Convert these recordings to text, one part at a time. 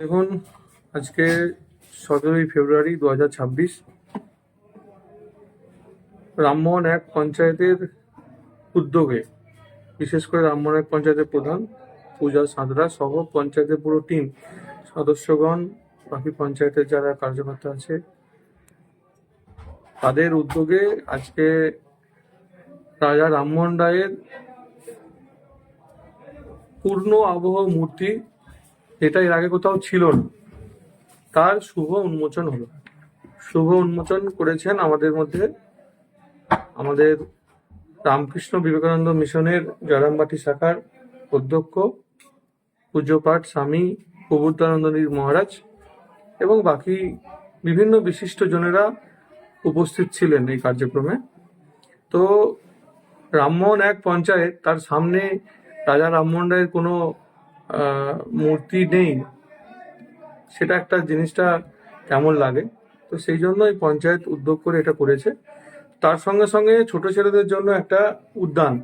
দেখুন, আজকে 17ই ফেব্রুয়ারি 2026। রামমোহন এক পঞ্চায়েতের উদ্যোগে, বিশেষ করে রামমোহন এক পঞ্চায়েতের প্রধান পূজা সাঁতরা সহ পঞ্চায়েতের পুরো টিম, সদস্যগণ, বাকি পঞ্চায়েতের যারা কার্যকর্তা আছে, তাদের উদ্যোগে আজকে রাজা রামমোহন রায়ের পূর্ণ আবহ মূর্তি, যেটা এর আগে কোথাও ছিল না, তার শুভ উন্মোচন হলো। শুভ উন্মোচন করেছেন আমাদের রামকৃষ্ণ বিবেকানন্দ মিশনের জয়রামবাটি শাখার অধ্যক্ষ পূজ্যপাঠ স্বামী প্রবুদ্ধানন্দনীর মহারাজ এবং বাকি বিভিন্ন বিশিষ্ট জনেরা উপস্থিত ছিলেন এই কার্যক্রমে। তো রামমোহন এক পঞ্চায়েত, তার সামনে রাজা রামমোহন রায়ের কোনো মূর্তি নেই, সেটা একটা জিনিসটা কেমন লাগে। তো সেই জন্য এই পঞ্চায়েত উদ্যোগ করে এটা করেছে। তার সঙ্গে সঙ্গে ছোট ছেলেদের জন্য একটা উদ্যান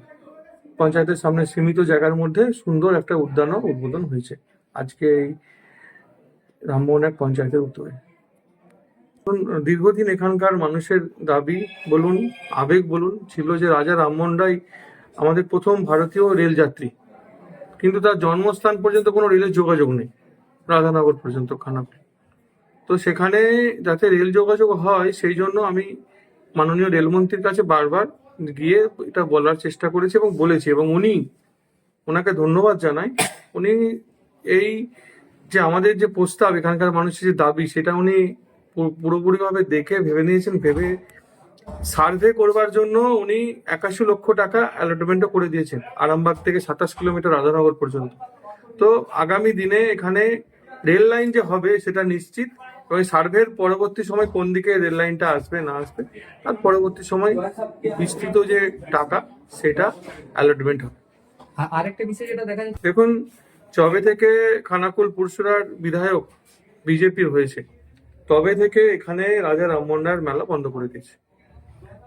পঞ্চায়েতের সামনে সীমিত জায়গার মধ্যে সুন্দর একটা উদ্যানও উদ্বোধন হয়েছে আজকে এই রামমোহন এক পঞ্চায়েতের উদ্যোগে। দীর্ঘদিন এখানকার মানুষের দাবি বলুন, আবেগ বলুন, ছিল যে রাজা রামমোহন রায় আমাদের প্রথম ভারতীয় রেলযাত্রী, কিন্তু তার জন্মস্থান পর্যন্ত কোনো রেলের যোগাযোগ নেই, রাধানগর পর্যন্ত খানাকুল। তো সেখানে যাতে রেল যোগাযোগ হয়, সেই জন্য আমি মাননীয় রেলমন্ত্রীর কাছে বারবার গিয়ে এটা বলার চেষ্টা করেছি এবং বলেছি, এবং ওনাকে ধন্যবাদ জানাই। উনি এই যে আমাদের যে প্রস্তাব, এখানকার মানুষের যে দাবি, সেটা উনি পুরোপুরিভাবে দেখে ভেবে নিয়েছেন। ভেবে সার্ভে করবার জন্য উনি 81 লক্ষ টাকা অ্যালটমেন্টও করে দিয়েছেন, আরামবাগ থেকে 27 কিলোমিটার রাধানগর পর্যন্ত। তো আগামী দিনে এখানে রেল লাইন যে হবে সেটা নিশ্চিত, এবং সার্ভের পরবর্তী সময় কোন দিকে রেল লাইনটা আসবে না আসবে, তার পরবর্তী সময় বিস্তৃত যে টাকা সেটা অ্যালটমেন্ট হবে। আরেকটা বিষয় যেটা দেখা যাচ্ছে, দেখুন, যবে থেকে খানাকুল পুরসুরার বিধায়ক বিজেপির হয়েছে, তবে থেকে এখানে রাজা রামমোহন রায়ের মেলা বন্ধ করে দিয়েছে।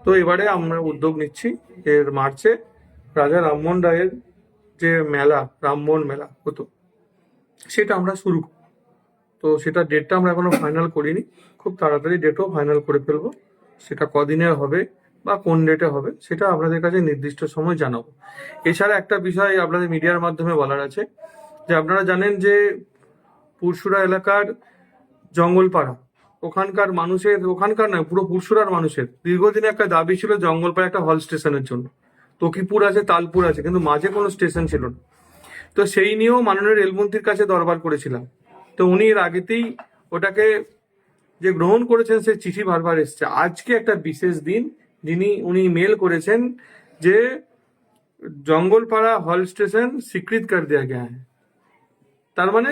তো এবারে আমরা উদ্যোগ নিচ্ছি, এর মার্চে রাজা রামমোহন রায়ের যে মেলা, রামমোহন মেলা হতো, সেটা আমরা শুরু করব। তো সেটা ডেটটা আমরা এখনো ফাইনাল করিনি, খুব তাড়াতাড়ি ডেটও ফাইনাল করে ফেলবো। সেটা কদিনের হবে বা কোন ডেটে হবে সেটা আপনাদের কাছে নির্দিষ্ট সময় জানাবো। এছাড়া একটা বিষয় আপনাদের মিডিয়ার মাধ্যমে বলার আছে, যে আপনারা জানেন যে পুরসুরা এলাকার জঙ্গলপাড়া, ওখানকার নয়, পুরো পুরসুরার মানুষের দীর্ঘদিনে একটা দাবি ছিল জঙ্গলপাড়া একটা হল স্টেশনের জন্য। তকিপুর আছে, তালপুর আছে, কিন্তু মাঝে কোনো স্টেশন ছিল না। তো সেই নিয়েও মাননীয় রেলমন্ত্রীর কাছে দরবার করেছিলাম। তো উনি এর আগেতেই ওটাকে যে গ্রহণ করেছেন, সে চিঠি বারবার এসছে। আজকে একটা বিশেষ দিন, উনি মেল করেছেন যে জঙ্গলপাড়া হল স্টেশন স্বীকৃত কর দেয়া গয়া হ্যায়। তার মানে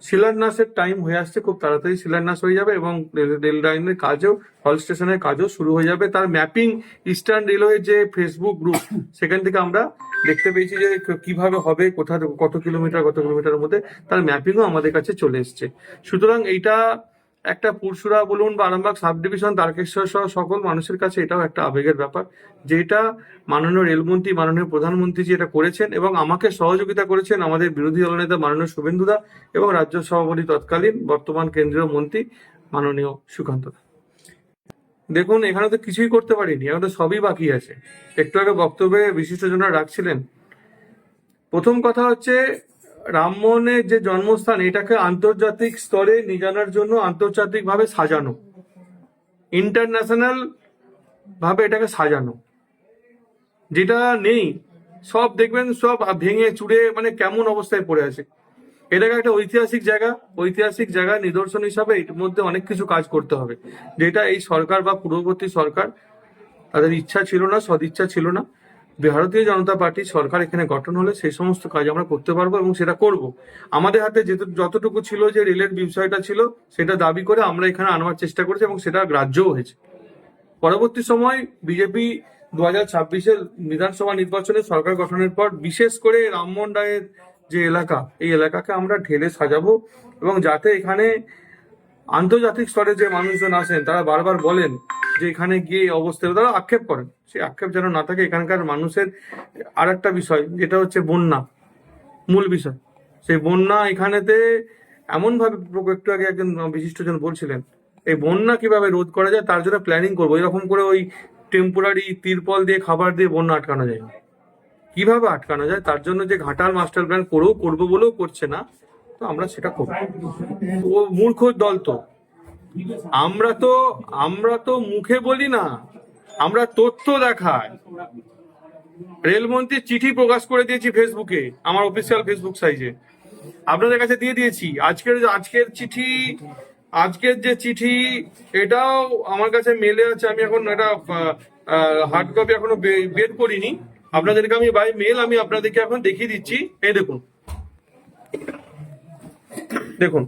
শিলান্যাসের টাইম হয়ে আসছে, খুব তাড়াতাড়ি শিলান্যাস হয়ে যাবে এবং রেল লাইনের কাজও, হল স্টেশনের কাজও শুরু হয়ে যাবে। তার ম্যাপিং ইস্টার্ন রেলওয়ে যে ফেসবুক গ্রুপ, সেখান থেকে আমরা দেখতে পেয়েছি যে কিভাবে হবে, কত কিলোমিটার মধ্যে, তার ম্যাপিংও আমাদের কাছে চলে এসছে। সুতরাং এইটা একটা পুরসুরা বলুন বা আরামবাগ সাব ডিভিশন, তারকেশ্বর সহ সকল মানুষের কাছে এটাও একটা আবেগের ব্যাপার, যেটা মাননীয় রেলমন্ত্রী, মাননীয় প্রধানমন্ত্রী যেটা করেছেন, এবং আমাকে সহযোগিতা করেছেন আমাদের বিরোধী দলনেতা মাননীয় শুভেন্দুদা এবং রাজ্য সভাপতি তৎকালীন বর্তমান কেন্দ্রীয় মন্ত্রী মাননীয় সুকান্ত দা। দেখুন, এখানে তো কিছুই করতে পারিনি, এখন তো সবই বাকি আছে। একটু আগে বক্তব্যে বিশিষ্টজনরা রাখছিলেন। প্রথম কথা হচ্ছে, রামমোহনের যে জন্মস্থান, এটাকে আন্তর্জাতিক স্তরে নিয়ে জানার জন্য আন্তর্জাতিকভাবে সাজানো, ইন্টারন্যাশনাল ভাবে এটাকে সাজানো, যেটা নেই। সব দেখবেন সব ভেঙে চুড়ে মানে কেমন অবস্থায় পড়ে আছে। এটাকে একটা ঐতিহাসিক জায়গা নিদর্শন হিসাবে এর মধ্যে অনেক কিছু কাজ করতে হবে, যেটা এই সরকার বা পূর্ববর্তী সরকার তাদের ইচ্ছা ছিল না, সদিচ্ছা ছিল না। ভারতীয় জনতা পার্টি সরকার এখানে গঠন হলে সেই সমস্ত কাজ আমরা করতে পারবো এবং সেটা করব। আমাদের হাতে যতটুকু ছিল, যে রেলের বিষয়টা ছিল, সেটা দাবি করে আমরা এখানে আনবার চেষ্টা করেছি এবং সেটা গ্রাহ্যও হয়েছে। পরবর্তী সময় বিজেপি 2026-এর বিধানসভা নির্বাচনে সরকার গঠনের পর বিশেষ করে রামমোহন রায়ের যে এলাকা, এই এলাকাকে আমরা ঢেলে সাজাবো, এবং যাতে এখানে আন্তর্জাতিক স্তরে যে মানুষজন আসেন, তারা বারবার বলেন যে এখানে গিয়ে অবস্থা, তারা আক্ষেপ করেন, সেই আক্ষেপ যেন না থাকে। এখানকার মানুষের আর একটা বিষয়, যেটা হচ্ছে বন্যা, মূল বিষয়। সেই বন্যা এখানেতে এমন ভাবে একটু আগে একজন বিশিষ্টজন বলছিলেন এই বন্যা কিভাবে রোধ করা যায় তার জন্য প্ল্যানিং করবো, এরকম করে ওই টেম্পোরারি তিরপল দিয়ে খাবার দিয়ে বন্যা আটকানো যায় না। কিভাবে আটকানো যায় তার জন্য যে ঘাটাল মাস্টার প্ল্যান করবো বলেও করছে না, তো আমরা সেটা করবো। ও মূর্খ দল তো, আমরা তো মুখে বলি না, আমরা তথ্য দেখাই। রেলমন্ত্রীর চিঠি প্রকাশ করে দিয়েছি ফেসবুকে, আমার অফিসিয়াল ফেসবুক সাইজে আপনাদের কাছে দিয়ে দিয়েছি। আজকের যে চিঠি এটাও আমার কাছে মেলে আছে, আমি এখন এটা হার্ড কপি এখনো বের করিনি, আপনাদেরকে আমি বাই মেল আমি আপনাদেরকে এখন দেখিয়ে দিচ্ছি। এই দেখুন দেখুন,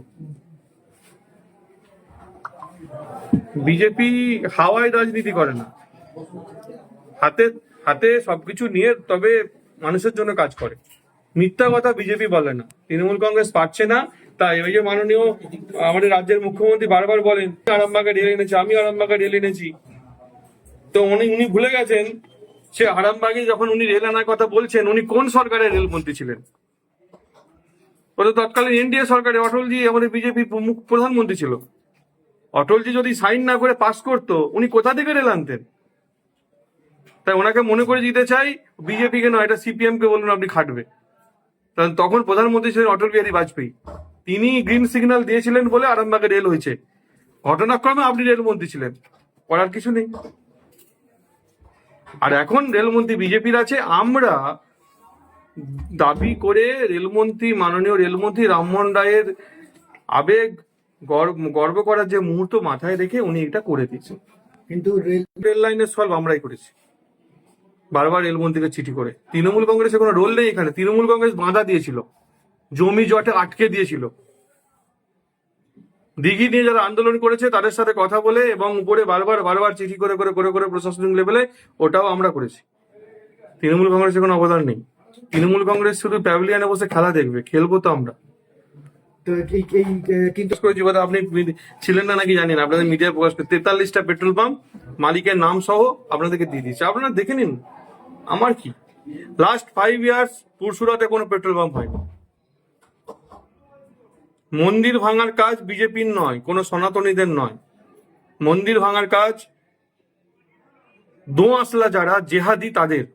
বিজেপি হাওয়ায় রাজনীতি করে না, হাতে হাতে সবকিছু নিয়ে তবে মানুষের জন্য কাজ করে। মিথ্যা কথা বিজেপি বলে না, তৃণমূল কংগ্রেস পারছে না, তাই ওই যে মাননীয় আমাদের রাজ্যের মুখ্যমন্ত্রী বারবার বলেন আরামবাগে রেল এনেছি, আমি আরামবাগে রেল এনেছি, তো উনি ভুলে গেছেন সে আরামবাগে যখন উনি রেল আনার কথা বলছেন উনি কোন সরকারের রেলমন্ত্রী ছিলেন। ওটা তৎকালীন এনডিএ সরকারে অটলজি আমাদের বিজেপি প্রধানমন্ত্রী ছিল। অটলজি যদি সাইন না করে পাস করতো উনি কোথা থেকে রেল আনতেন? তাই ওনাকে মনে করে দিতে চাই, বিজেপি কে নয়, এটা সিপিএম কে বলুন আপনি খাটবে। কারণ তখন প্রধানমন্ত্রী ছিলেন অটল বিহারী বাজপেয়ী, তিনি গ্রিন সিগন্যাল দিয়েছিলেন বলে আরামবাগে রেল হয়েছে। ঘটনাক্রমে আপনি রেলমন্ত্রী ছিলেন, করার কিছু নেই। আর এখন রেলমন্ত্রী বিজেপির আছে, আমরা দাবি করে রেলমন্ত্রী মাননীয় রেলমন্ত্রী রামমোহন রায়ের আবেগ গর্ব করার যে মুহূর্ত মাথায় রেখে উনি এটা করে দিয়েছেন। কিন্তু রেল লাইনের সলভ আমরাই করেছি, বারবার রেলমন্ত্রীকে চিঠি করে। তৃণমূল কংগ্রেসের কোনো রোল নেই এখানে, তৃণমূল কংগ্রেস বাঁধা দিয়েছিল, জমি জটে আটকে দিয়েছিল। দিঘি নিয়ে যারা আন্দোলন করেছে তাদের সাথে কথা বলে এবং উপরে বারবার চিঠি করে করে করে করে প্রশাসনিক লেভেলে ওটাও আমরা করেছি। তৃণমূল কংগ্রেসের কোনো অবদান নেই। তৃণমূল কংগ্রেস শুধু প্যাভিলিয়নে বসে খেলা দেখবে, খেলবো তো আমরা। তো কিন্তু করেছি কথা আপনি ছিলেন না নাকি জানেন, আপনাদের মিডিয়া প্রকাশ করে 43টা পেট্রোল পাম্প মালিকের নাম সহ আপনাদেরকে দিয়ে দিচ্ছে, আপনারা দেখে নিন। আমার কি, লাস্ট 5 ইয়ার্স পুরসুরাতে কোনো পেট্রোল পাম্প হয়নি। মন্দির ভাঙার কাজ বিজেপির নয়, কোনো সনাতনীদের নয়। মন্দির ভাঙার কাজ দোআঁসলা যারা জেহাদি তাদের,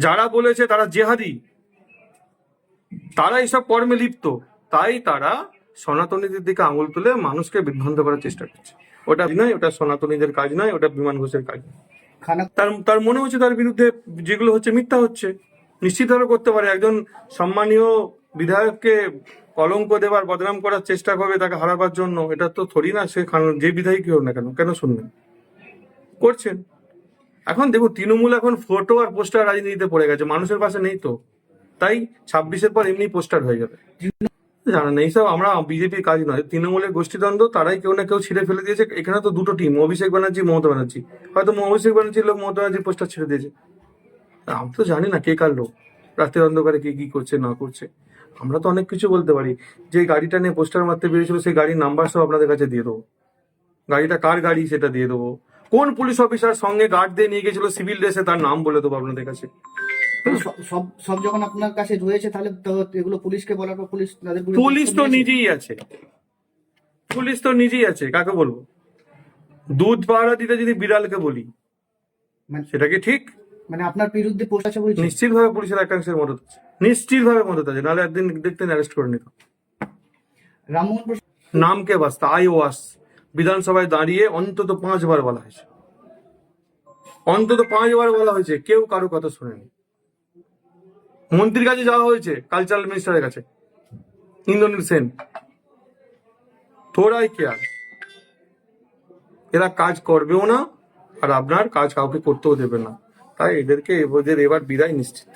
যারা বলেছে তারা জেহাদি তারা এইসব কর্মে লিপ্ত, তাই তারা সনাতনীদের দিকে আঙুল তুলে মানুষকে বিভ্রান্ত করার চেষ্টা করছে। ওটা নয়, ওটা সনাতনীদের কাজ নয়, ওটা বিমান ঘোষের কাজ। তার মনে হচ্ছে তার বিরুদ্ধে যেগুলো হচ্ছে মিথ্যা হচ্ছে, নিশ্চিতভাবে করতে পারে। একজন সম্মানীয় বিধায়ককে কলঙ্ক দেবার বদনাম করার চেষ্টা করবে তাকে হারাবার জন্য, এটা তো থরি না সে যে বিধায়কই হোক না কেন শুনবেন, করছেন। এখন দেখুন তৃণমূল এখন ফটো আর পোস্টার রাজনীতিতে পড়ে গেছে, মানুষের পাশে নেই তো, তাই 26-এর পর এমনি পোস্টার হয়ে যাবে। জানেন এইসব আমরা বিজেপির কাজ নয়, তৃণমূলের গোষ্ঠীদ্বন্দ্ব, তারাই কেউ না কেউ ছিঁড়ে ফেলে দিয়েছে। এখানে তো দুটো টিম, অভিষেক ব্যানার্জি মমতা ব্যানার্জি, হয়তো অভিষেক ব্যানার্জির লোক মমতা ব্যানার্জির পোস্টার ছেড়ে দিয়েছে। আমি তো জানি না কে কার লোক, রাতের অন্ধকারে কে কি করছে না করছে। আমরা তো অনেক কিছু বলতে পারি। যে গাড়িটা নিয়ে পোস্টার মারতে বেরিয়েছিল সেই গাড়ির নাম্বার সব আপনাদের কাছে দিয়ে দেবো, গাড়িটা কার গাড়ি সেটা দিয়ে দেবো, কোন পুলিশ অফিসার সঙ্গে গার্ড দিয়ে নিয়ে গেছিল সিভিল ড্রেসে তার নাম বলে দেবো আপনাদের কাছে। সব যখন আপনার কাছে রয়েছে তাহলে তো এগুলো পুলিশকে বলার পর পুলিশ তাদের পুলিশ তো নিজেই আছে, পুলিশ তো নিজেই আছে, কাকে বলবো? দুধ পাহারা দিতে যদি বিড়ালকে বলি সেটা কি ঠিক? মানে আপনার বিরুদ্ধে পোস্ট আছে বলছেন? নিশ্চিতভাবে পুলিশের একাংশের মদত আছে, নিশ্চিতভাবে মদত আছে, নাহলে একদিন দেখতেন অ্যারেস্ট করে নিত। রামমোহন নামকে বাস্তা আইওয়াস বিধানসভায় দাঁড়িয়ে অন্তত 5 বার বলা হয়েছে, অন্তত 5 বার বলা হয়েছে, কেউ কারো কথা শুনেনি। মন্ত্রীর কাছে যাওয়া হয়েছে, কালচারাল মিনিস্টারের কাছে, ইন্দ্রনীল সেন, থোড়াই কেয়ার। এরা কাজ করবেও না আর আপনার কাজ কাউকে করতেও দেবে না, তাই এদের এবার বিদায় নিশ্চিত।